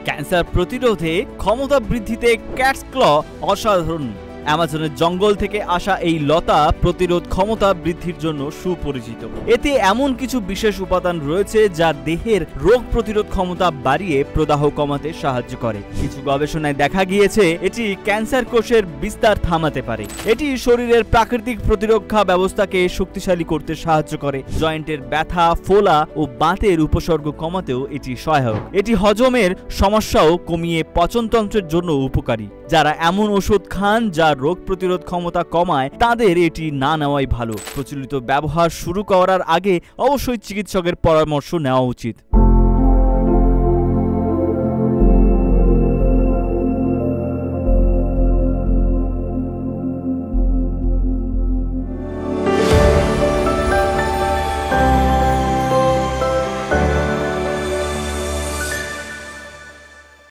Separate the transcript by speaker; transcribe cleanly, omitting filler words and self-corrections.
Speaker 1: Cancer প্রতিরোধে ক্ষমতা বৃদ্ধিতে ক্যাটস ক্ল অসাধারণ। অ্যামাজনের জঙ্গল থেকে আসা এই লতা প্রতিরোধ ক্ষমতা বৃদ্ধির জন্য সুপরিচিত। এতে এমন কিছু বিশেষ উপাদান রয়েছে যা দেহের রোগ প্রতিরোধ ক্ষমতা বাড়িয়ে প্রদাহ কমাতে সাহায্য করে। কিছু গবেষণায় দেখা গিয়েছে এটি ক্যান্সার কোষের বিস্তার থামাতে পারে। এটি শরীরের প্রাকৃতিক প্রতিরক্ষা ব্যবস্থাকে শক্তিশালী করতে সাহায্য করে। জয়েন্টের ব্যথা, ফোলা ও বাতের উপসর্গ কমাতেও এটি সহায়ক। এটি হজমের সমস্যাও কমিয়ে পচনতন্ত্রের জন্য উপকারী। যারা এমন ওষুধ খান যা রোগ প্রতিরোধ ক্ষমতা কমায় তাদের এটি না নেওয়াই ভালো। প্রচলিত ব্যবহার শুরু করার আগে অবশ্যই চিকিৎসকের পরামর্শ নেওয়া উচিত।